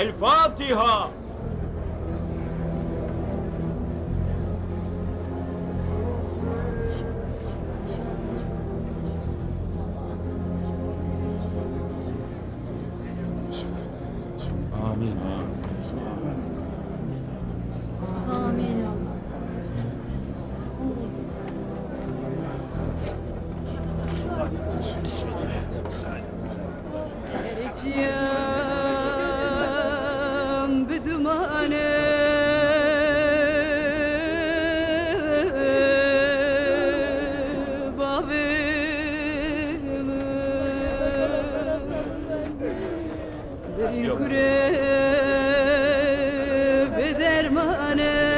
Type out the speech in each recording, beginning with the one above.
El Fatiha. Amin. Amin. Sereceğim bir dumane babamı bir kure ve dermane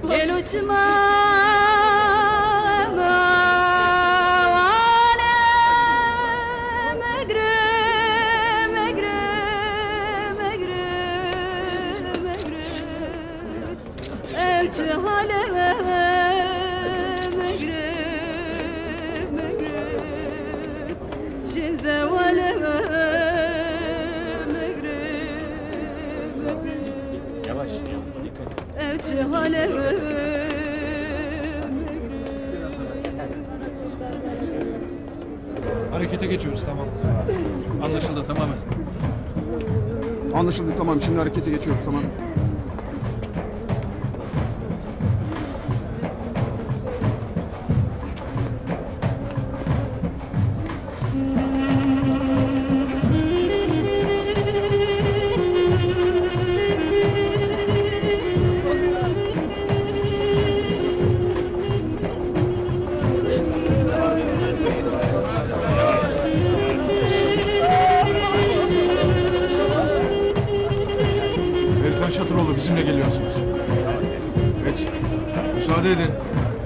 gel uçma megre megre megre megre evci hale megre megre şinzevale megre megre Yavaş. Dikkat. evci hale Harekete geçiyoruz, tamam. Anlaşıldı, tamam. Anlaşıldı, tamam. Şimdi harekete geçiyoruz, tamam. Erkan Şatıroğlu, bizimle geliyorsunuz. Geç. Müsaade edin.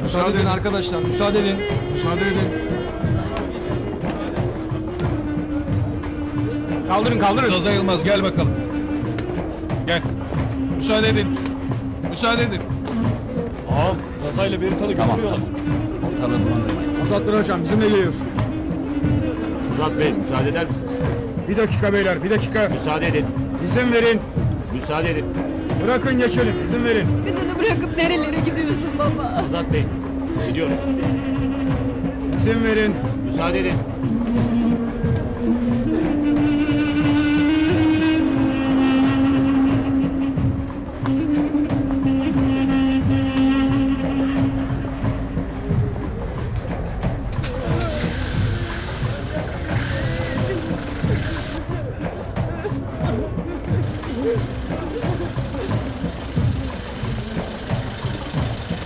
Müsaade edin arkadaşlar, müsaade edin. Müsaade edin. Kaldırın, kaldırın. Zaza Yılmaz, gel bakalım. Gel. Müsaade edin. Müsaade edin. Ağam, Zaza ile Beritan'ı götürüyorlar. Ortalığı bulandırmayın. Azattin Hocam, bizimle geliyorsun. Azat Bey, müsaade eder misiniz? Bir dakika beyler, bir dakika. Müsaade edin. İzin verin. Müsaade edin. Bırakın geçelim, izin verin. Kızını bırakıp nerelere gidiyorsun baba? Azat Bey, gidiyoruz. İzin verin. Müsaade edin.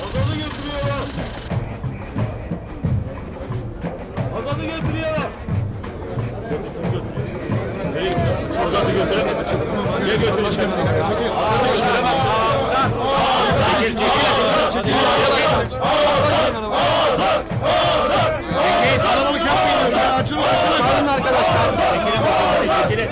Azat'ı götürüyorlar. Azat'ı götürüyorlar. Azat'ı götüremedi. Gel götür işte. Çekil, çekil. Kalabalık yapmayın. Açılın, açılın. Sağ olun arkadaşlar. Çekilin.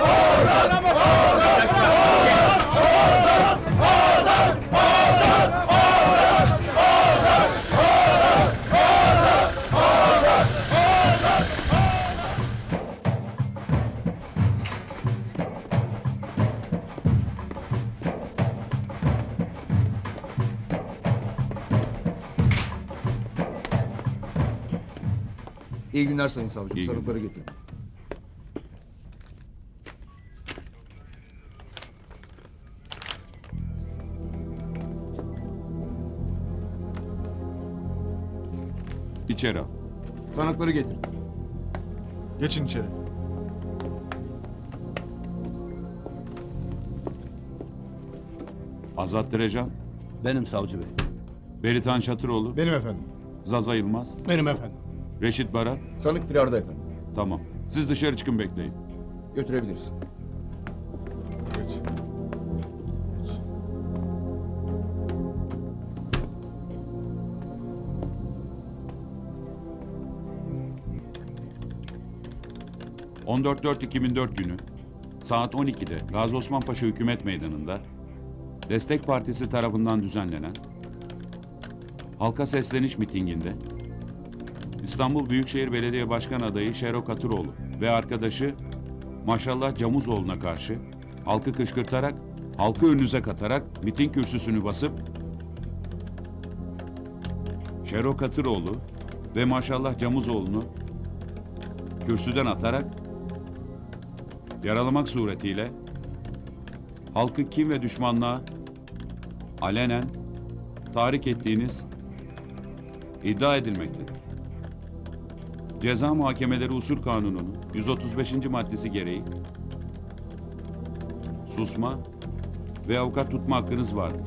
İyi günler Sayın Savcım. İyi Sanıkları getirin. İçeri al. Sanıkları getirin. Geçin içeri. Azat Derecan, Benim savcı bey. Beritan Şatıroğlu, Benim efendim. Zaza Yılmaz, Benim efendim. Reşit Barat. Sanık firarda efendim. Tamam. Siz dışarı çıkın, bekleyin. Götürebiliriz. Geç. Geç. 14.4.2004 günü saat 12'de Gazi Osman Paşa Hükümet Meydanı'nda Destek Partisi tarafından düzenlenen halka sesleniş mitinginde İstanbul Büyükşehir Belediye Başkan adayı Şero Katıroğlu ve arkadaşı Maşallah Camuzoğlu'na karşı halkı kışkırtarak, halkı önünüze katarak miting kürsüsünü basıp Şero Katıroğlu ve Maşallah Camuzoğlu'nu kürsüden atarak yaralamak suretiyle halkı kin ve düşmanlığa alenen tahrik ettiğiniz iddia edilmektedir. Ceza Muhakemeleri Usul Kanunu'nun 135. maddesi gereği susma ve avukat tutma hakkınız vardır.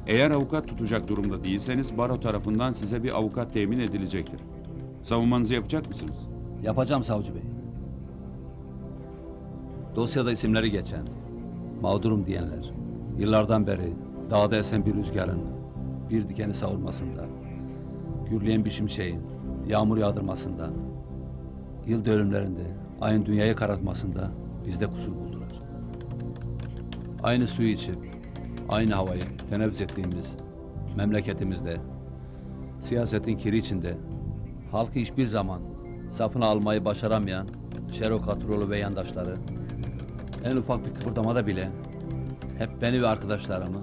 Eğer avukat tutacak durumda değilseniz baro tarafından size bir avukat temin edilecektir. Savunmanızı yapacak mısınız? Yapacağım savcı bey. Dosyada isimleri geçen, mağdurum diyenler, yıllardan beri dağda esen bir rüzgarın bir dikeni savurmasında, gürleyen bir şimşeğin yağmur yağdırmasında, yıl dönümlerinde ayın dünyayı karartmasında bizde kusur buldular. Aynı suyu içip, aynı havayı teneffüs ettiğimiz memleketimizde, siyasetin kiri içinde, halkı hiçbir zaman safına almayı başaramayan Şero Katıroğlu ve yandaşları, en ufak bir kıpırdamada bile hep beni ve arkadaşlarımı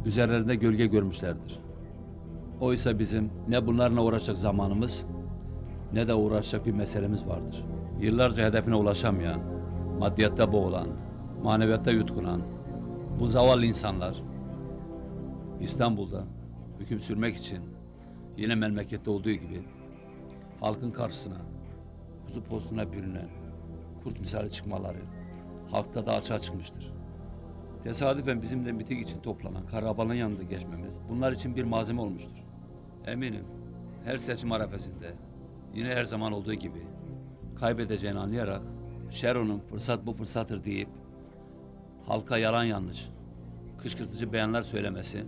üzerlerinde gölge görmüşlerdir. Oysa bizim ne bunlarla uğraşacak zamanımız ne de uğraşacak bir meselemiz vardır. Yıllarca hedefine ulaşamayan, maddiyatta boğulan, maneviyatta yutkunan bu zavallı insanlar İstanbul'da hüküm sürmek için yine memlekette olduğu gibi halkın karşısına, kuzu postuna bürünen kurt misali çıkmaları halkta da açığa çıkmıştır. Tesadüfen bizim de miting için toplanan karabalığın yanında geçmemiz bunlar için bir malzeme olmuştur. Eminim her seçim arefesinde yine her zaman olduğu gibi kaybedeceğini anlayarak Şero'nun fırsat bu fırsattır deyip halka yalan yanlış, kışkırtıcı beyanlar söylemesi,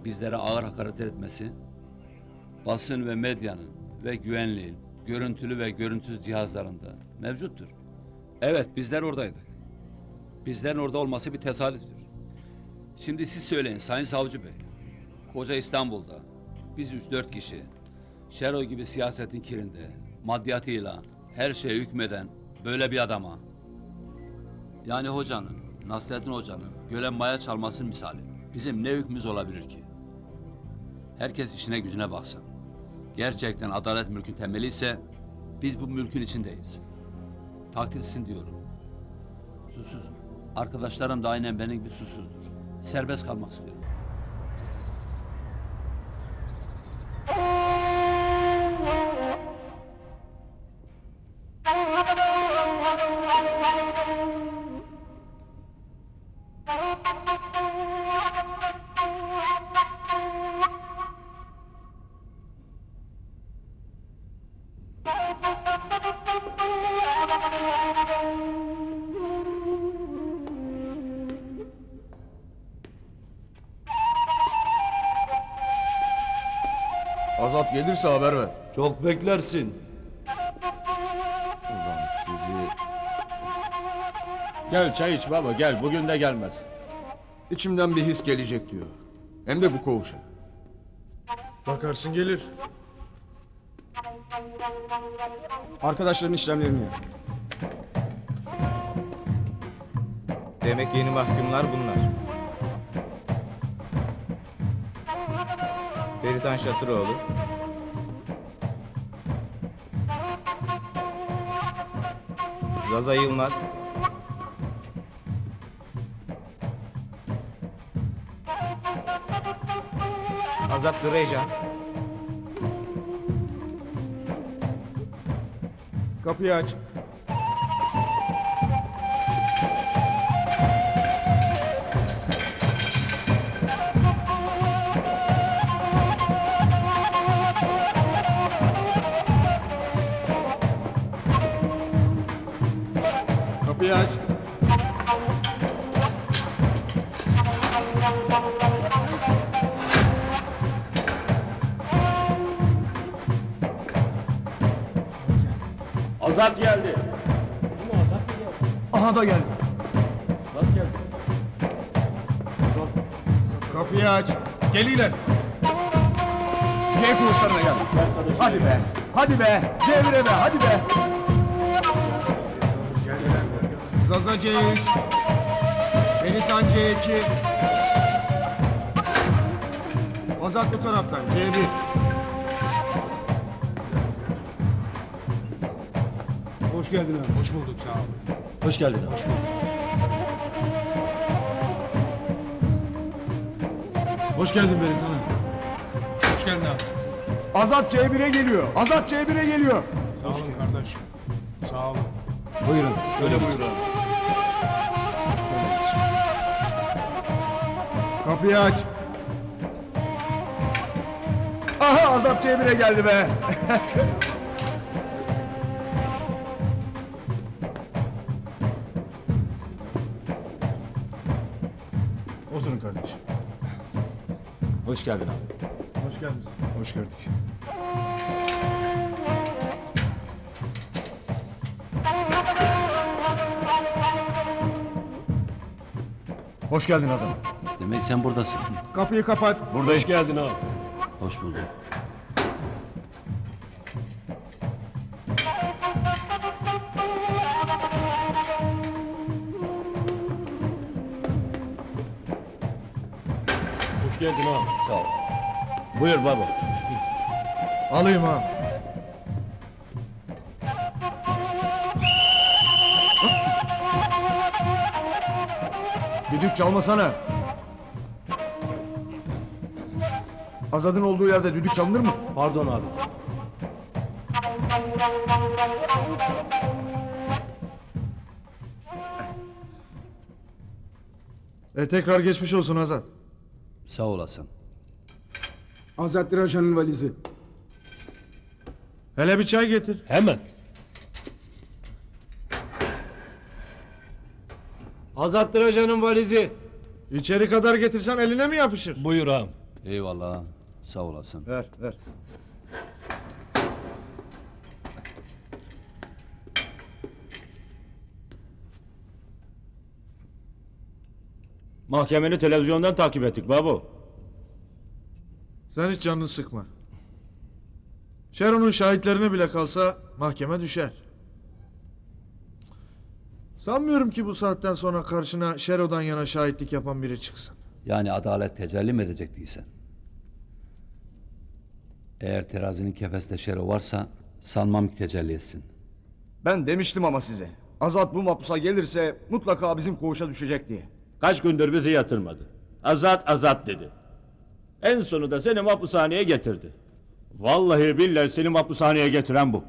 bizlere ağır hakaret etmesi, basın ve medyanın ve güvenliğin görüntülü ve görüntüsüz cihazlarında mevcuttur. Evet, bizler oradaydık. Bizlerin orada olması bir tesadüftür. Şimdi siz söyleyin Sayın Savcı Bey. Koca İstanbul'da biz 3-4 kişi Şero gibi siyasetin kirinde, maddiyatıyla her şeye hükmeden böyle bir adama, yani hocanın, Nasrettin Hoca'nın göle maya çalmasının misali bizim ne hükmümüz olabilir ki? Herkes işine gücüne baksın. Gerçekten adalet mülkün temeli ise biz bu mülkün içindeyiz. Takdirsin diyorum. Susuzum. Arkadaşlarım da aynen benim gibi susuzdur. Serbest kalmak istiyorum. Azat gelirse haber ver. Çok beklersin. Ulan sizi... Gel çay iç baba gel. Bugün de gelmez. İçimden bir his gelecek diyor. Hem de bu koğuşa. Bakarsın gelir. Arkadaşların işlemlerini yap. Demek yeni mahkumlar bunlar. Feritan Şatıroğlu. Zaza Yılmaz. Azat Gürecan. Kapıyı aç. Kapıyı aç. Azat geldi. Aha da geldi. Azat geldi. Kapıyı aç. Geliyle. C kuşlarına gel. Hadi be. Hadi be. C1'e be. Hadi be. Zaza C3. Melitan C2. Azat bu taraftan C1. Hoş geldin abi. Hoş bulduk, sağ ol. Hoş geldin. Hoş bulduk. Hoş geldin Berit Hanım. Hoş geldin abi. Azat C1'e geliyor. Azat C1'e geliyor. Sağ olun kardeş. Sağ olun. Buyurun. Şöyle buyurun. Kapıyı aç. Aha Azat C1'e geldi be. Oturun kardeş. Hoş geldin abi. Hoş geldiniz. Hoş gördük. Hoş geldin Azat. Demek sen buradasın. Kapıyı kapat. Hoş geldin abi. Hoş bulduk. Hoş geldin abi. Sağ ol. Buyur baba. Alayım ha. Düdük çalmasana. Azat'ın olduğu yerde düdük çalınır mı? Pardon abi. Tekrar geçmiş olsun Azat. Sağ olasın. Azat Rajan'ın valizi. Hele bir çay getir. Hemen. Azat Hoca'nın valizi. İçeri kadar getirsen eline mi yapışır? Buyur ağam. Eyvallah. Sağ olasın. Ver ver. Mahkemeni televizyondan takip ettik babo. Sen hiç canını sıkma. Şeron'un şahitlerine bile kalsa mahkeme düşer. Sanmıyorum ki bu saatten sonra karşına Şero'dan yana şahitlik yapan biri çıksın. Yani adalet tecelli mi edecek değilsen? Eğer terazinin kefesinde şero varsa sanmam ki tecelli etsin. Ben demiştim ama size. Azat bu mahpusa gelirse mutlaka bizim koğuşa düşecek diye. Kaç gündür bizi yatırmadı. Azat azat dedi. En sonunda seni mahpushaneye getirdi. Vallahi billahi seni mahpushaneye getiren bu.